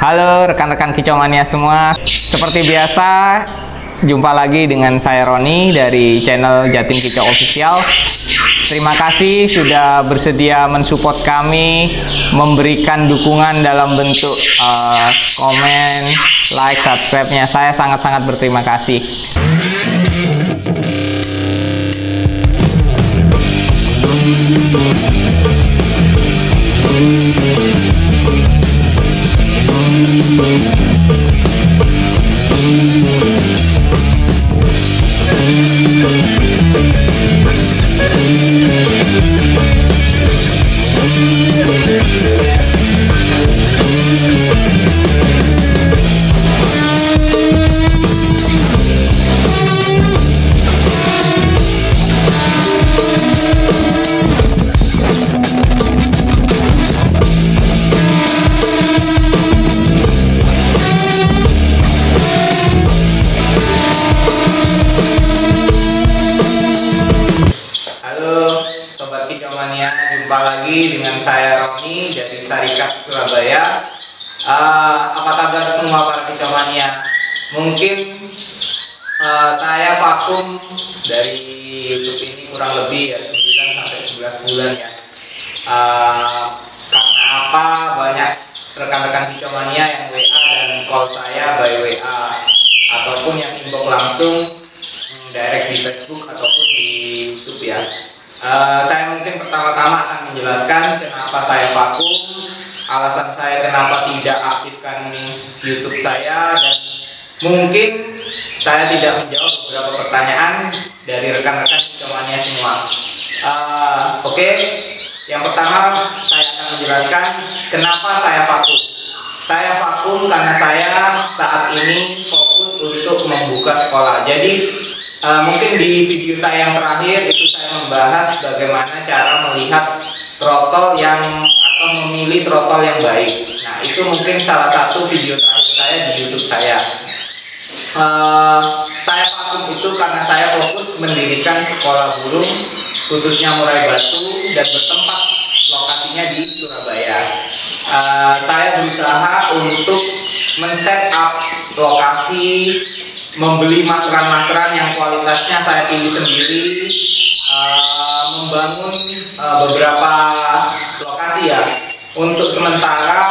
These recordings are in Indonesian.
Halo rekan-rekan Kicomania semua. Seperti biasa, jumpa lagi dengan saya Roni dari channel Jatim Kicau Official. Terima kasih sudah bersedia mensupport kami, memberikan dukungan dalam bentuk komen, like, subscribe-nya. Saya sangat-sangat berterima kasih. Jumpa lagi dengan saya Roni dari Syarikat Surabaya. Apa kabar semua para Kicomania? Mungkin saya vakum dari YouTube ini kurang lebih ya 9-11 bulan ya. Karena apa? Banyak rekan-rekan Kicomania yang WA dan call saya by WA ataupun yang inbox langsung direct di Facebook ataupun di YouTube ya. Saya mungkin pertama-tama akan menjelaskan kenapa saya vakum, alasan saya kenapa tidak aktifkan YouTube saya, dan mungkin saya tidak menjawab beberapa pertanyaan dari rekan-rekan Kicomania semua. Oke. Yang pertama saya akan menjelaskan kenapa saya vakum. Saya vakum karena saya saat ini fokus untuk membuka sekolah. Jadi mungkin di video saya yang terakhir itu saya membahas bagaimana cara melihat trotol yang atau memilih trotol yang baik. Nah, itu mungkin salah satu video terakhir saya di YouTube saya. Saya vakum itu karena saya fokus mendirikan sekolah burung khususnya murai batu dan bertempat lokasinya di Surabaya. Saya berusaha untuk men-set up lokasi, membeli masran-masran yang kualitasnya saya pilih sendiri, membangun beberapa lokasi ya. Untuk sementara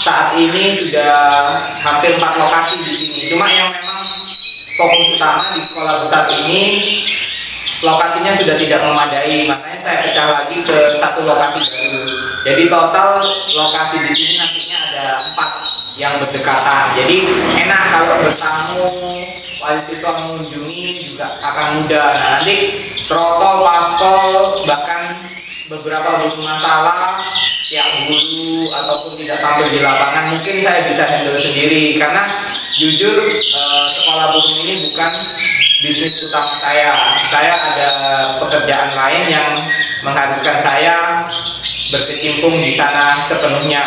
saat ini sudah hampir 4 lokasi di sini. Cuma yang memang fokus utama di sekolah besar ini lokasinya sudah tidak memadai, makanya saya pecah lagi ke satu lokasi baru. Jadi total lokasi di sini nantinya ada 4 yang berdekatan. Jadi enak kalau bertamu, wali siswa mengunjungi juga akan mudah. Nah, nanti trotol, paspol, bahkan beberapa burung masalah yang bulu ataupun tidak tampil di lapangan mungkin saya bisa handle sendiri, karena jujur sekolah burung ini bukan bisnis utama saya. Saya ada pekerjaan lain yang mengharuskan saya berkecimpung di sana sepenuhnya.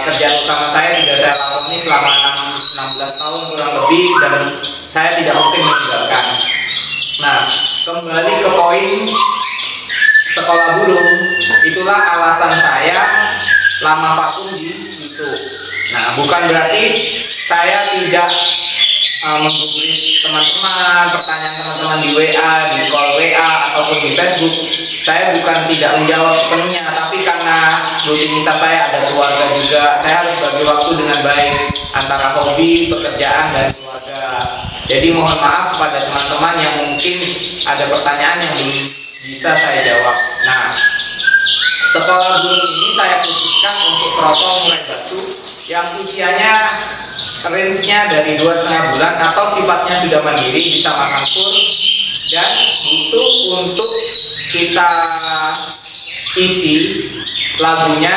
Kerjaan utama saya sudah saya lakoni selama 16 tahun kurang lebih, dan saya tidak mungkin meninggalkan. Nah, kembali ke poin sekolah burung, itulah alasan saya lama vakum di YouTube. Nah, bukan berarti saya tidak menggubris teman-teman, pertanyaan teman-teman di WA, di call WA ataupun di Facebook. Saya bukan tidak menjawab sepenuhnya, tapi karena rutinitas saya ada keluarga juga, saya harus bagi waktu dengan baik antara hobi, pekerjaan, dan keluarga. Jadi mohon maaf kepada teman-teman yang mungkin ada pertanyaan yang belum bisa saya jawab. Nah, sekolah burung ini saya khususkan untuk trotol murai batu yang usianya range-nya dari 2,5 bulan atau sifatnya sudah mandiri, bisa makan full, dan butuh untuk kita isi lagunya.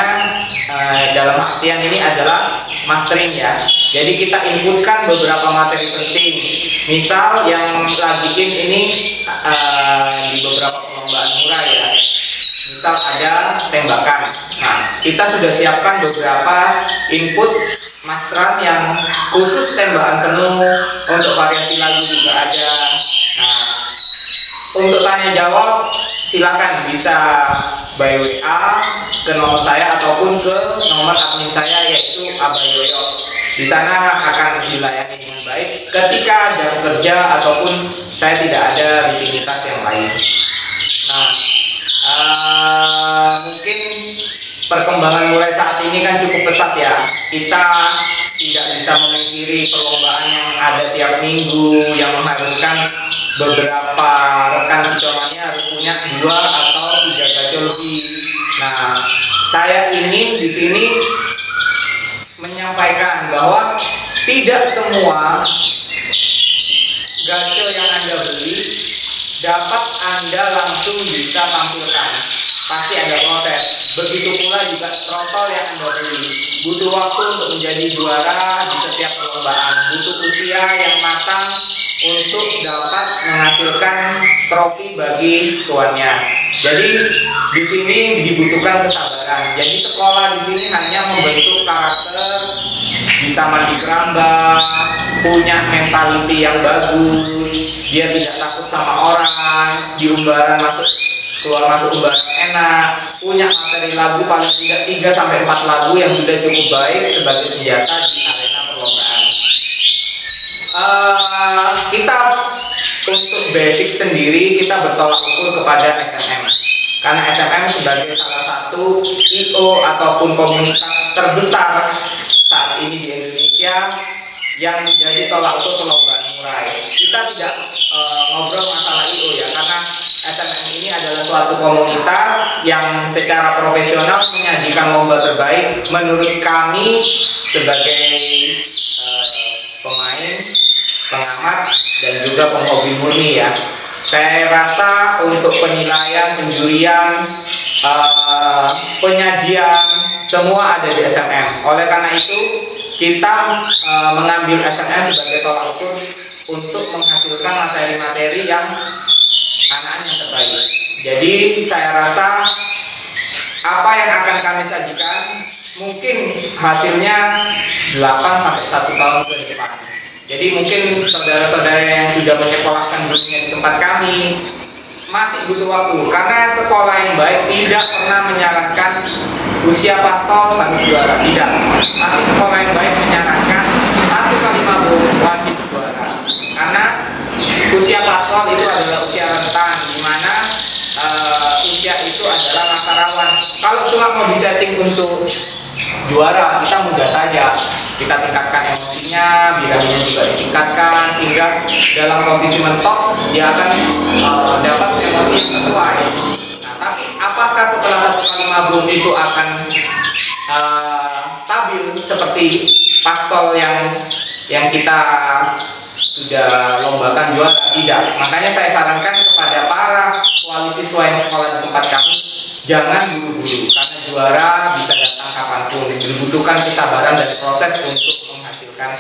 Dalam artian ini adalah mastering ya. Jadi kita inputkan beberapa materi penting. Misal yang lagi ini di beberapa perlombaan murai ya. Misal ada tembakan. Nah, kita sudah siapkan beberapa input masteran yang khusus tembakan penuh, untuk variasi lagu juga ada. Nah, untuk tanya jawab silakan bisa by WA ke nomor saya ataupun ke nomor admin saya yaitu Abayoyo. Di sana akan dilayani dengan baik ketika jam kerja ataupun saya tidak ada rutinitas yang lain. Nah, mungkin perkembangan mulai saat ini kan cukup pesat ya. Kita tidak bisa memungkiri perlombaan yang ada tiap minggu yang mengharuskan beberapa rekan kicauannya harus punya 2 atau 3 gacor lebih. Nah, saya ini di sini menyampaikan bahwa tidak semua gacor yang Anda beli dapat Anda langsung bisa tampilkan. Pasti ada proses. Begitu pula juga trotol yang Anda beli butuh waktu untuk menjadi juara di setiap perlombaan, butuh usia yang matang untuk dapat menghasilkan trofi bagi tuannya. Jadi di sini dibutuhkan kesabaran. Jadi sekolah di sini hanya membentuk karakter, bisa mandi keramba, punya mentality yang bagus, dia tidak takut sama orang, di umbaran keluar masuk umbaran enak, punya materi lagu paling tidak 3-4 lagu yang sudah cukup baik sebagai senjata di arena perlombaan. Kita untuk basic sendiri kita bertolak ukur kepada SMM, karena SMM sebagai salah satu IO ataupun komunitas terbesar saat ini di Indonesia yang menjadi tolak ukur perlombaan murai. Kita tidak ngobrol masalah IO ya, karena SMM ini adalah suatu komunitas yang secara profesional menyajikan lomba terbaik menurut kami sebagai pemain, pengamat, dan juga penghobi murni ya. Saya rasa untuk penilaian, penjurian, penyajian semua ada di SMM. Oleh karena itu kita mengambil SMM sebagai tolak ukur untuk menghasilkan materi-materi yang anak-anak yang terbaik. Jadi saya rasa apa yang akan kami sajikan mungkin hasilnya 8 sampai 1 tahun ke depan. Jadi mungkin saudara-saudara yang sudah menyekolahkan dunia di tempat kami masih butuh waktu, karena sekolah yang baik tidak pernah menyarankan usia pastol harus juara, tidak. Tapi sekolah yang baik menyarankan 1 kali mabuk wajib juara, karena usia pastol itu adalah usia rentan, di mana usia itu adalah masa rawan. Kalau cuma mau disetting untuk juara, kita mudah saja. Kita tingkatkan emosinya, birahinya juga ditingkatkan, sehingga dalam posisi mentok dia akan dapat emosi yang sesuai. Nah, tapi apakah setelah 1 kali mabuk itu akan stabil seperti pastol yang kita sudah lombakan juara? Tidak. Makanya saya sarankan kepada para wali siswa yang sekolah di tempat kami, jangan buru-buru, karena juara bisa datang kapanpun. Dibutuhkan kesabaran dan proses untuk menghasilkan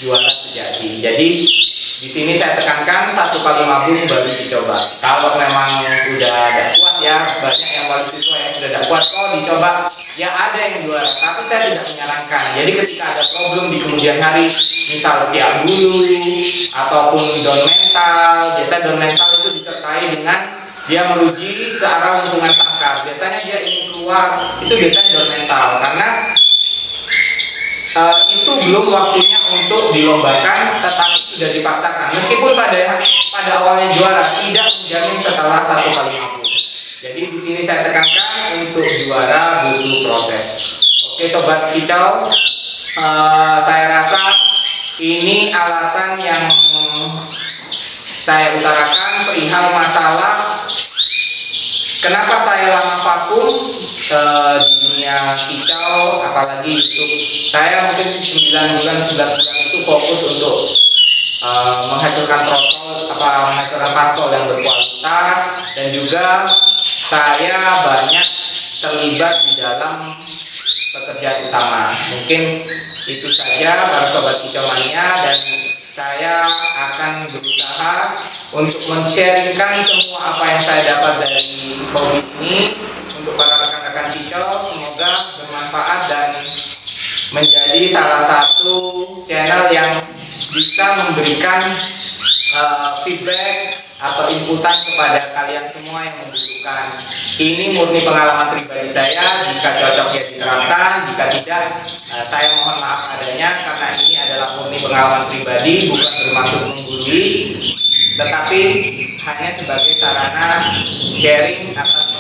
juara sejati. Jadi di sini saya tekankan 1 kali mabuk baru dicoba. Kalau memang udah ada kuat ya, banyak yang wali siswa yang sudah ada kuat, oh dicoba, ya ada yang juara. Tapi saya tidak menyarankan. Jadi ketika ada problem di kemudian hari, misal ciak bulu ataupun down mental, biasanya down mental itu disertai dengan dia meruji ke arah lingkungan sangkar. Biasanya dia ingin keluar, itu biasanya down mental, karena itu belum waktunya untuk dilombakan, tetapi sudah dipaksakan. Meskipun pada awalnya juara, tidak menjamin setelah 1 kali mabuk. Jadi di sini saya tekankan untuk juara butuh proses. Oke sobat kicau, saya rasa ini alasan yang saya utarakan perihal masalah kenapa saya lama vakum di dunia kicau, apalagi YouTube. Saya mungkin 9 bulan, 11 bulan itu fokus untuk menghasilkan menghasilkan pastol yang berkualitas, dan juga saya banyak terlibat di dalam pekerjaan utama. Mungkin itu saja para sobat kicau mania, dan saya akan berusaha untuk men-sharingkan semua apa yang saya dapat dari hobi ini untuk para rekan-rekan kicau. Semoga bermanfaat dan menjadi salah satu channel yang bisa memberikan feedback atau inputan kepada kalian semua yang membutuhkan. Ini murni pengalaman pribadi saya. Jika cocok ya diterapkan, jika tidak saya mohon maaf adanya, karena ini adalah murni pengalaman pribadi, bukan bermaksud menggurui, tetapi hanya sebagai sarana sharing atas